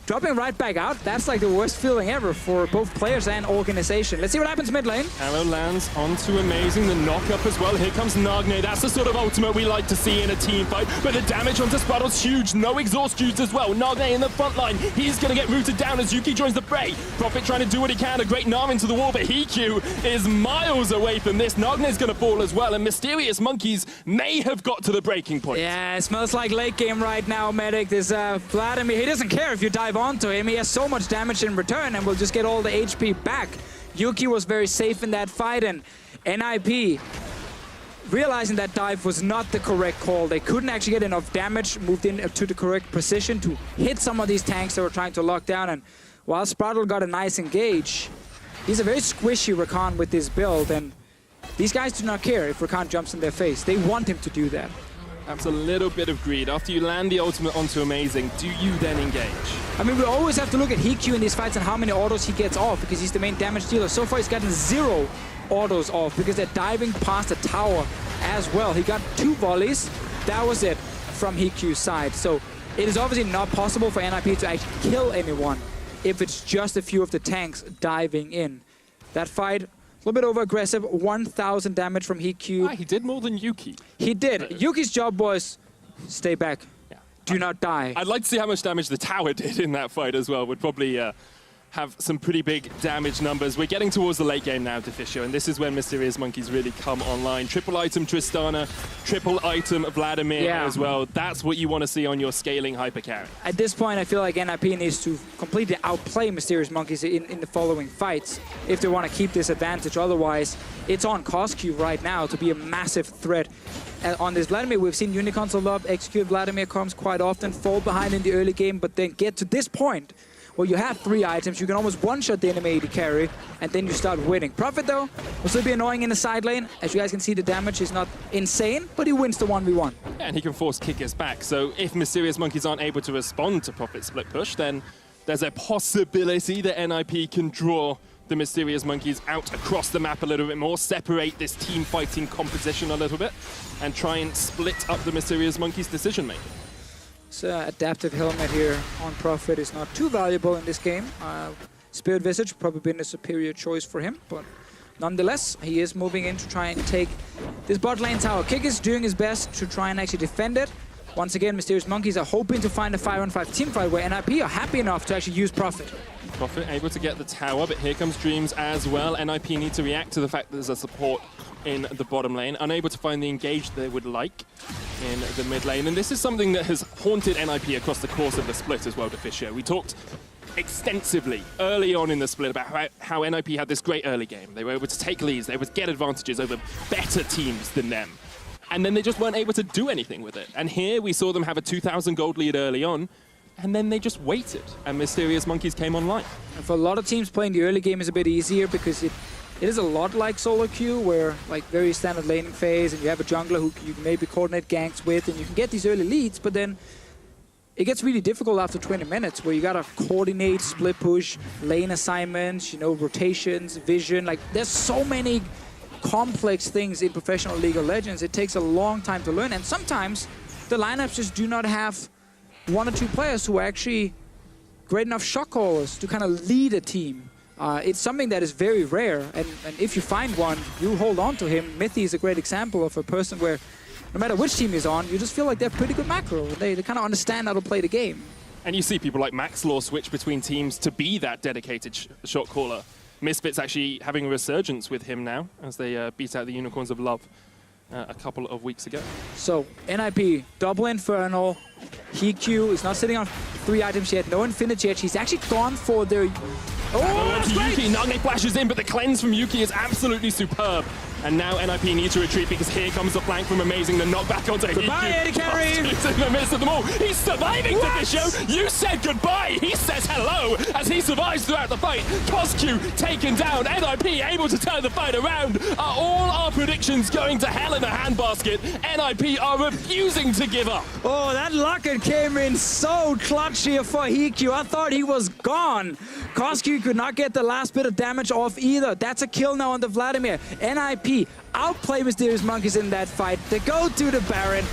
dropping right back out, that's like the worst feeling ever for both players and organization. Let's see what happens mid lane. Arrow lands onto Amazing, the knock-up as well. Here comes Nagne. That's the sort of ultimate we like to see in a team fight. But the damage onto Spraddle's huge. No exhaust used as well. Nagne in the front line. He's going to get rooted down as Yuki joins the fray. Prophet trying to do what he can. A great Narm into the wall, but Hiku is miles away from this. Nagne's going to fall as well, and Mysterious Monkeys may have got to the breaking point. Yeah, it smells like late game right now, Medic. There's Vladimir. He doesn't care if you dive onto him. He has so much damage in return and will just get all the HP back. Yuki was very safe in that fight, and NIP, realizing that dive was not the correct call. They couldn't actually get enough damage, moved in to the correct position to hit some of these tanks that were trying to lock down. And while Spraddle got a nice engage, he's a very squishy Rakan with this build, and these guys do not care if Rakan jumps in their face. They want him to do that. That's a little bit of greed. After you land the ultimate onto Amazing, do you then engage? I mean, we always have to look at Hiku in these fights and how many autos he gets off, because he's the main damage dealer. So far, he's gotten 0 autos off because they're diving past the tower as well. He got 2 volleys. That was it from Hiku's side. So it is obviously not possible for NIP to actually kill anyone if it's just a few of the tanks diving in. That fight, a little bit over-aggressive, 1,000 damage from Hiku. He did more than Yuki. He did. Yuki's job was stay back. Yeah. Do not die. I'd like to see how much damage the tower did in that fight as well. Would probably have some pretty big damage numbers. We're getting towards the late game now, Deficio, and this is when Mysterious Monkeys really come online. Triple item Tristana, triple item Vladimir as well. That's what you want to see on your scaling hyper carry. At this point, I feel like NIP needs to completely outplay Mysterious Monkeys in the following fights if they want to keep this advantage. Otherwise, it's on Cosq right now to be a massive threat. On this Vladimir, we've seen Unicorns a lot execute Vladimir comms quite often, fall behind in the early game, but then get to this point where you have 3 items, you can almost one-shot the enemy AD carry, and then you start winning. Prophet, though, will still be annoying in the side lane. As you guys can see, the damage is not insane, but he wins the 1v1. Yeah, and he can force kickers back. So if Mysterious Monkeys aren't able to respond to Prophet's split push, then there's a possibility that NIP can draw the Mysterious Monkeys out across the map a little bit more, separate this team fighting composition a little bit, and try and split up the Mysterious Monkeys' decision-making. Adaptive helmet here on Prophet is not too valuable in this game. Spirit Visage probably been a superior choice for him, but nonetheless, he is moving in to try and take this bot lane tower. Kick is doing his best to try and actually defend it. Once again, Mysterious Monkeys are hoping to find a 5-on-5 team fight where NIP are happy enough to actually use Prophet. Prophet able to get the tower, but here comes Dreams as well. NIP need to react to the fact that there's a support in the bottom lane, unable to find the engage they would like in the mid lane. And this is something that has haunted NIP across the course of the split as well, Deficio. We talked extensively early on in the split about how NIP had this great early game. They were able to take leads, they would get advantages over better teams than them. And then they just weren't able to do anything with it. And here we saw them have a 2,000 gold lead early on, and then they just waited, and Mysterious Monkeys came online. And for a lot of teams, playing the early game is a bit easier because it is a lot like solo queue, where like very standard laning phase, and you have a jungler who you can maybe coordinate ganks with, and you can get these early leads, but then it gets really difficult after 20 minutes, where you gotta coordinate, split push, lane assignments, you know, rotations, vision. Like, there's so many complex things in professional League of Legends. It takes a long time to learn, and sometimes the lineups just do not have 1 or 2 players who are actually great enough shot callers to kind of lead a team. It's something that is very rare, and if you find one, you hold on to him. Mithy is a great example of a person where no matter which team he's on, you just feel like they're pretty good macro. They kind of understand how to play the game. And you see people like Maxlaw switch between teams to be that dedicated shot caller. Misfits actually having a resurgence with him now as they beat out the Unicorns of Love a couple of weeks ago. So, NIP, double Infernal. Hiku is not sitting on 3 items yet, no Infinity Edge. He's actually gone for their that's to great. Yuki. Nagne flashes in, but the cleanse from Yuki is absolutely superb. And now NIP need to retreat because here comes the flank from Amazing. The knockback onto Hiku. Goodbye, Eddie Carey. He's in the midst of them all. He's surviving, Deficio. You said goodbye. He says hello as he survives throughout the fight. Coscu taken down. NIP able to turn the fight around. Are all our predictions going to hell in a handbasket? NIP are refusing to give up. Oh, that locket came in so clutch here for Hiku. I thought he was gone. Coscu could not get the last bit of damage off either. That's a kill now on the Vladimir. NIP outplay Mysterious Monkeys in that fight. They go to the Baron.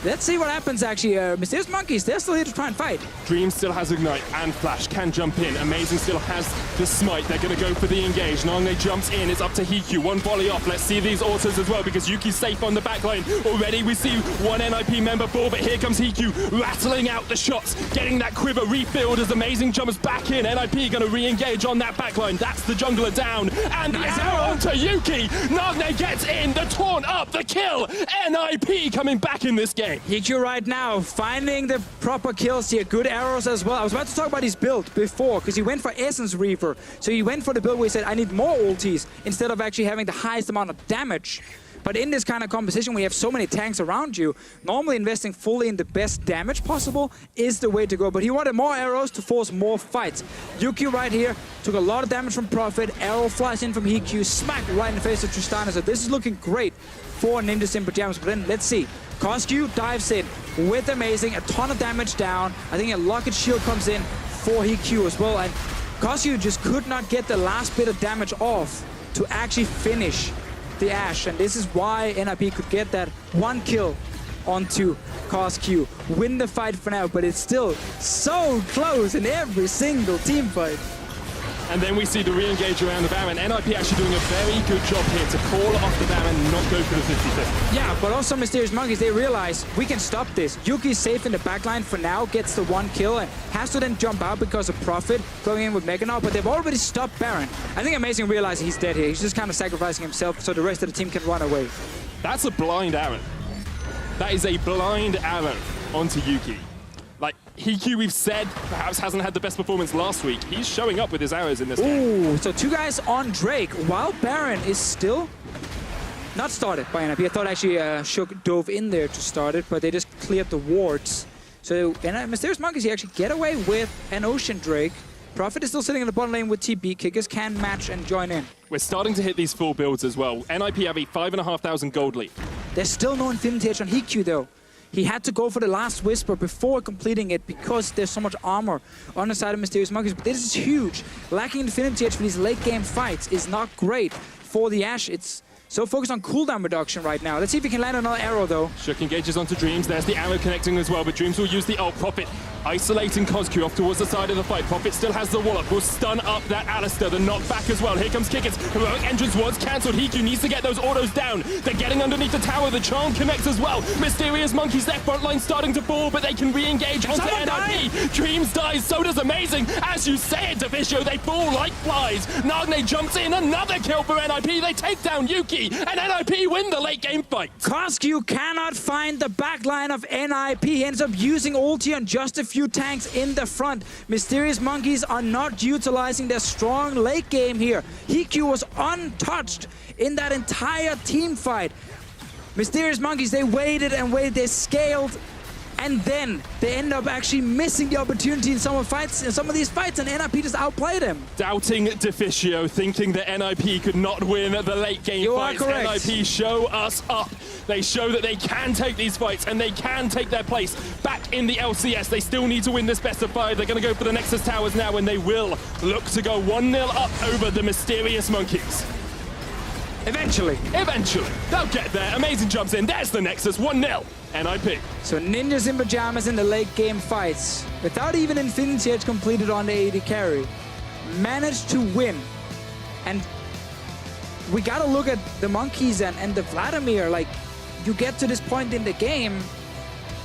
Let's see what happens, actually. Mysterious Monkeys, they're still here to try and fight. Dream still has Ignite and Flash can jump in. Amazing still has the Smite. They're going to go for the engage. Nagne jumps in. It's up to Hiku. One volley off. Let's see these autos as well because Yuki's safe on the backline. Already we see one NIP member fall, but here comes Hiku rattling out the shots, getting that quiver refilled as Amazing jumps back in. NIP going to re-engage on that backline. That's the jungler down. And the arrow onto Yuki. Nagne gets in. The taunt up. The kill. NIP coming back in this game. Hiku right now finding the proper kills here. Good arrows as well. I was about to talk about his build before because he went for Essence Reaver. So he went for the build where he said, I need more ultis instead of actually having the highest amount of damage. But in this kind of composition, we have so many tanks around you. Normally investing fully in the best damage possible is the way to go. But he wanted more arrows to force more fights. Yuki right here took a lot of damage from Prophet. Arrow flies in from Hiku, smack right in the face of Tristana. So this is looking great for Ninjas in Pyjamas. But then let's see. Coscu dives in with Amazing, a ton of damage down. I think a Locket Shield comes in for Hiku as well. And Coscu just could not get the last bit of damage off to actually finish the Ashe. And this is why NIP could get that one kill onto Coscu. Win the fight for now, but it's still so close in every single team fight. And then we see the re-engage around the Baron. NIP actually doing a very good job here to call off the Baron and not go for the 50-50. Yeah, but also Mysterious Monkeys, they realize we can stop this. Yuki's safe in the backline for now, gets the one kill, and has to then jump out because of Prophet going in with Meganov, but they've already stopped Baron. I think Amazing realizes he's dead here. He's just kind of sacrificing himself so the rest of the team can run away. That's a blind arrow. That is a blind arrow onto Yuki. Like, Hiku, we've said, perhaps hasn't had the best performance last week. He's showing up with his arrows in this game. Ooh, so two guys on Drake, while Baron is still not started by NIP. I thought actually Shook dove in there to start it, but they just cleared the wards. So Mysterious Monkeys, he actually get away with an Ocean Drake. Prophet is still sitting in the bottom lane with TB. Kickers can match and join in. We're starting to hit these full builds as well. NIP have a 5,500 gold lead. There's still no Infinity Edge on Hiku though. He had to go for the last Whisper before completing it because there's so much armor on the side of Mysterious Monkeys. But this is huge. Lacking Infinity Edge for these late game fights is not great for the Ashe. It's so focused on cooldown reduction right now. Let's see if he can land another arrow though. Shook engages onto Dreams. There's the arrow connecting as well, but Dreams will use the ult. Prophet isolating Coscu off towards the side of the fight. Prophet still has the wallop. Will stun up that Alistair. The knockback as well. Here comes Kickers. Heroic entrance was cancelled. Hiku needs to get those autos down. They're getting underneath the tower. The charm connects as well. Mysterious Monkeys, their front line starting to fall, but they can re-engage onto NIP. Dreams dies, so does Amazing. As you say it, Deficio, they fall like flies. Nagne jumps in. Another kill for NIP. They take down Yuki, and NIP win the late game fight. Coscu cannot find the backline of NIP. He ends up using ulti on just a few tanks in the front. Mysterious Monkeys are not utilizing their strong late game here. Hiku was untouched in that entire team fight. Mysterious Monkeys, they waited and waited, they scaled, and then they end up actually missing the opportunity in some of these fights, and NIP just outplayed them. Doubting Deficio, thinking that NIP could not win the late game fights. NIP show us up. They show that they can take these fights and they can take their place back in the LCS. They still need to win this best of 5. They're going to go for the Nexus Towers now, and they will look to go 1-0 up over the Mysterious Monkeys. Eventually. They'll get there. Amazing jumps in. There's the Nexus. 1-0. NIP. So Ninjas in Pyjamas in the late game fights, without even Infinity Edge completed on the AD carry, managed to win. And we got to look at the Monkeys and the Vladimir. Like, you get to this point in the game,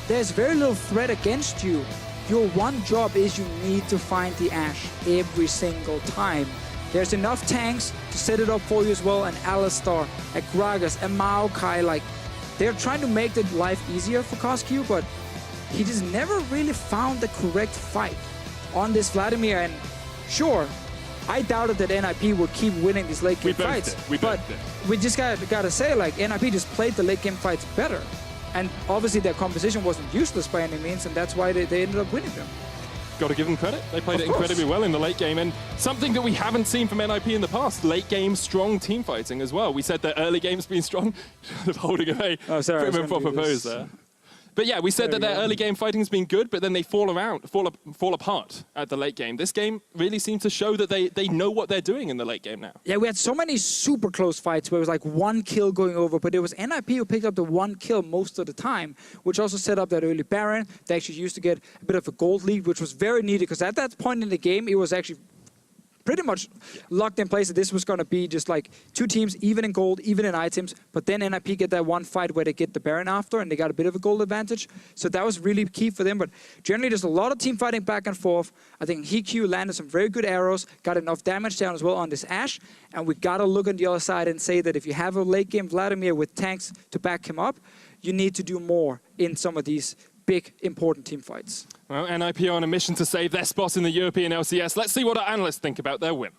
there's very little threat against you. Your one job is you need to find the Ashe every single time. There's enough tanks to set it up for you as well. An Alistar, a Gragas, a Maokai. Like, they're trying to make the life easier for Coscu, but he just never really found the correct fight on this Vladimir. And sure, I doubted that NIP would keep winning these late game fights. But we just gotta say, like, NIP just played the late game fights better. And obviously their composition wasn't useless by any means, and that's why they ended up winning them. Got to give them credit. They played it incredibly well in the late game, and something that we haven't seen from NIP in the past, late game strong team fighting as well. We said that early game's been strong, holding away prim and proper pose there. But yeah, we said that their early game fighting's been good, but then they fall apart at the late game. This game really seems to show that they know what they're doing in the late game now. Yeah, we had so many super close fights where it was like one kill going over, but it was NIP who picked up the one kill most of the time, which also set up that early Baron. They actually used to get a bit of a gold lead, which was very needed, because at that point in the game, it was actually pretty much locked in place that this was going to be just like two teams, even in gold, even in items. But then NIP get that one fight where they get the Baron after, and they got a bit of a gold advantage. So that was really key for them. But generally, there's a lot of team fighting back and forth. I think HiQ landed some very good arrows, got enough damage down as well on this Ashe. And we got to look on the other side and say that if you have a late game Vladimir with tanks to back him up, you need to do more in some of these big, important team fights. Well, NIP are on a mission to save their spot in the European LCS. Let's see what our analysts think about their win.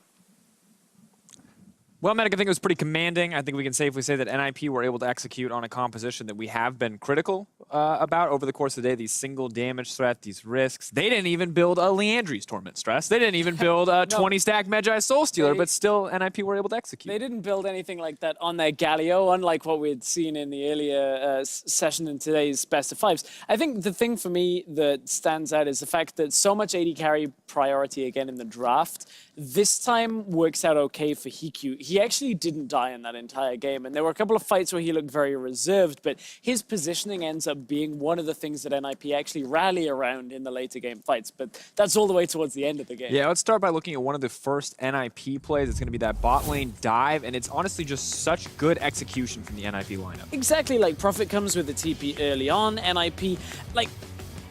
Well, Medic, I think it was pretty commanding. I think we can safely say that NIP were able to execute on a composition that we have been critical about over the course of the day. These single damage threat, these risks. They didn't even build a Leandry's Torment Stress. They didn't even build a 20-stack Magi Soul Stealer, but still NIP were able to execute. They didn't build anything like that on their Galio, unlike what we had seen in the earlier session in today's best of fives. I think the thing for me that stands out is the fact that so much AD carry priority again in the draft. This time works out okay for HiQ. He actually didn't die in that entire game, and there were a couple of fights where he looked very reserved, but his positioning ends up being one of the things that NIP actually rally around in the later game fights, but that's all the way towards the end of the game. Yeah, let's start by looking at one of the first NIP plays. It's going to be that bot lane dive, and it's honestly just such good execution from the NIP lineup. Exactly, like Prophet comes with the TP early on, NIP, like,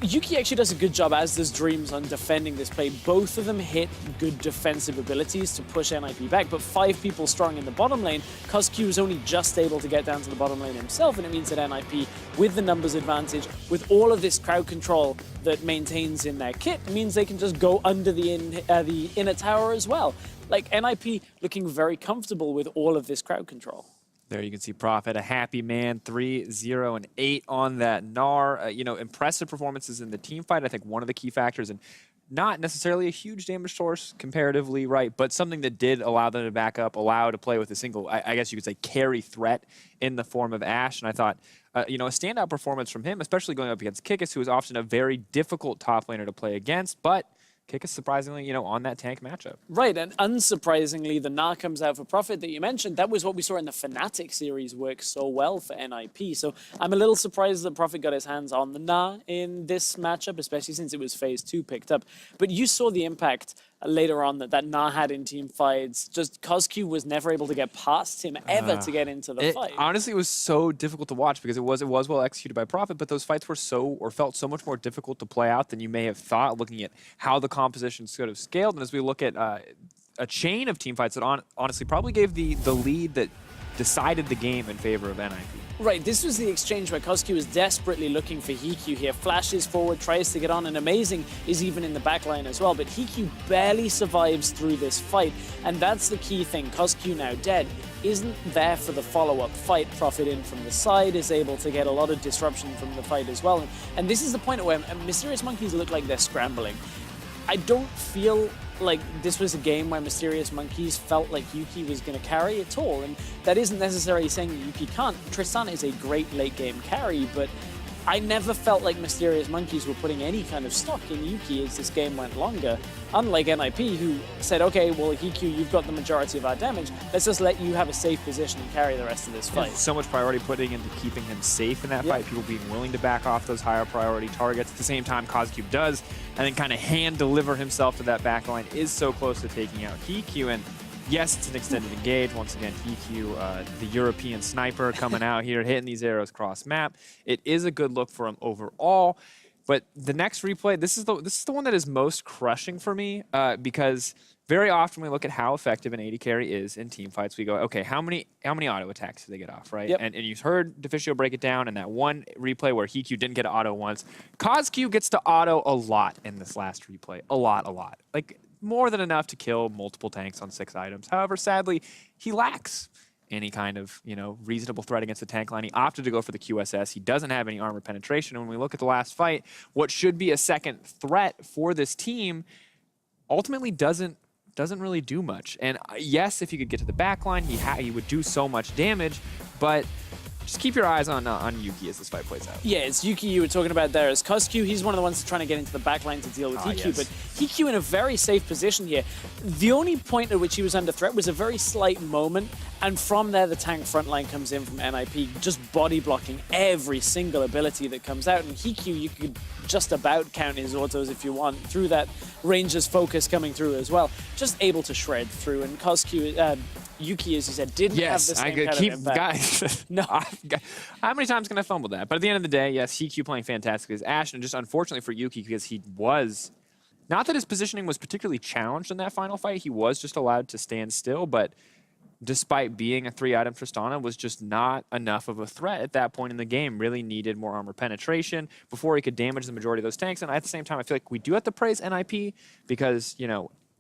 Yuki actually does a good job, as does Dreams, on defending this play. Both of them hit good defensive abilities to push NIP back, but 5 people strong in the bottom lane. CosQ is only just able to get down to the bottom lane himself, and it means that NIP, with the numbers advantage, with all of this crowd control that maintains in their kit, means they can just go under the inner tower as well. Like, NIP looking very comfortable with all of this crowd control. There you can see Prophet, a happy man, 3-0 and 8 on that Gnar. You know, impressive performances in the team fight. I think one of the key factors, and not necessarily a huge damage source comparatively, right, but something that did allow them to back up, allow to play with a single, I guess you could say, carry threat in the form of Ashe. And I thought, you know, a standout performance from him, especially going up against Kikis, who is often a very difficult top laner to play against, but Kikis surprisingly, you know, on that tank matchup. Right, and unsurprisingly, the Gnar comes out for Prophet that you mentioned. That was what we saw in the Fnatic series work so well for NIP. So I'm a little surprised that Prophet got his hands on the Gnar in this matchup, especially since it was phase 2 picked up. But you saw the impact later on that Gnar had in team fights. Just CosQ was never able to get past him ever to get into the fight. Honestly, it was so difficult to watch because it was well executed by Prophet, but those fights were felt so much more difficult to play out than you may have thought, looking at how the composition sort of scaled. And as we look at a chain of team fights that honestly probably gave the lead that decided the game in favor of NIP. Right, this was the exchange where CosQ is desperately looking for HiQ here. Flashes forward, tries to get on, and Amazing is even in the backline as well. But HiQ barely survives through this fight, and that's the key thing. CosQ now dead, isn't there for the follow-up fight. Prophet in from the side is able to get a lot of disruption from the fight as well. And this is the point where Mysterious Monkeys look like they're scrambling. I don't feel like this was a game where Mysterious Monkeys felt like Yuki was going to carry at all, and that isn't necessarily saying that Yuki can't. Tristan is a great late game carry, but I never felt like Mysterious Monkeys were putting any kind of stock in Yuki as this game went longer. Unlike NIP, who said, okay, well, HiQ, you've got the majority of our damage. Let's just let you have a safe position and carry the rest of this fight. So much priority putting into keeping him safe in that fight. People being willing to back off those higher priority targets. At the same time, CosQ does, and then kind of hand deliver himself to that backline, is so close to taking out HiQ. And yes, it's an extended engage. Once again, HiQ, the European sniper, coming out here, hitting these arrows cross map. It is a good look for him overall. But the next replay, this is the one that is most crushing for me because very often we look at how effective an AD carry is in team fights. We go, okay, how many auto attacks do they get off, right? Yep. And you heard Deficio break it down in that one replay where HiQ didn't get auto once. CosQ gets to auto a lot in this last replay. A lot. Like, more than enough to kill multiple tanks on 6 items. However, sadly, he lacks any kind of, reasonable threat against the tank line. He opted to go for the QSS. He doesn't have any armor penetration. And when we look at the last fight, what should be a second threat for this team ultimately doesn't really do much. And yes, if he could get to the back line, he would do so much damage, but just keep your eyes on Yuki as this fight plays out. Yeah, it's Yuki you were talking about there as Koskyu. He's one of the ones trying to get into the back line to deal with Hikyu, yes. but Hikyu in a very safe position here. The only point at which he was under threat was a very slight moment, and from there the tank front line comes in from NIP, just body blocking every single ability that comes out, and Hikyu, you could just about count his autos if you want, through that Ranger's focus coming through as well. Just able to shred through, and Koskyu, Yuki, as you said, didn't have the same kind of impact. Guys, No. How many times can I fumble that? But at the end of the day, yes, Hikyu playing fantastic as Ash, and just unfortunately for Yuki, because he was, not that his positioning was particularly challenged in that final fight, he was just allowed to stand still, but despite being a 3-item Tristana, was just not enough of a threat at that point in the game. Really needed more armor penetration before he could damage the majority of those tanks. And at the same time, I feel like we do have to praise NIP because,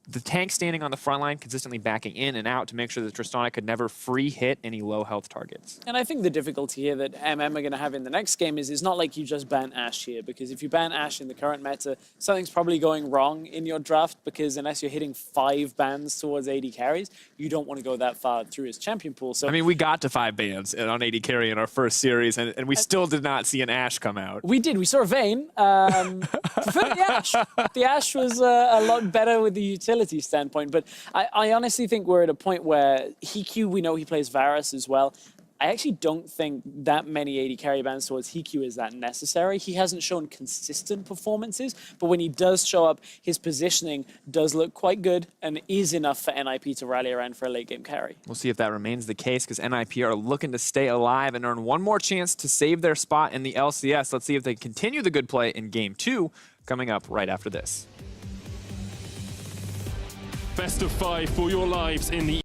the tank standing on the front line, consistently backing in and out to make sure that Tristana could never free hit any low health targets. And I think the difficulty here that MM are going to have in the next game is it's not like you just ban Ashe here, because if you ban Ashe in the current meta, something's probably going wrong in your draft, because unless you're hitting 5 bans towards AD carries, you don't want to go that far through his champion pool. So I mean, we got to 5 bans on AD carry in our first series, and we still did not see an Ashe come out. we did. We saw a Vayne. Preferred the Ashe. The Ashe was a lot better with the utility standpoint, but I honestly think we're at a point where Hikyu, we know he plays Varus as well. I actually don't think that many AD carry bans towards Hikyu is that necessary. He hasn't shown consistent performances, but when he does show up, his positioning does look quite good and is enough for NIP to rally around for a late game carry. We'll see if that remains the case, because NIP are looking to stay alive and earn one more chance to save their spot in the LCS. Let's see if they continue the good play in Game 2, coming up right after this. Best of 5 for your lives in the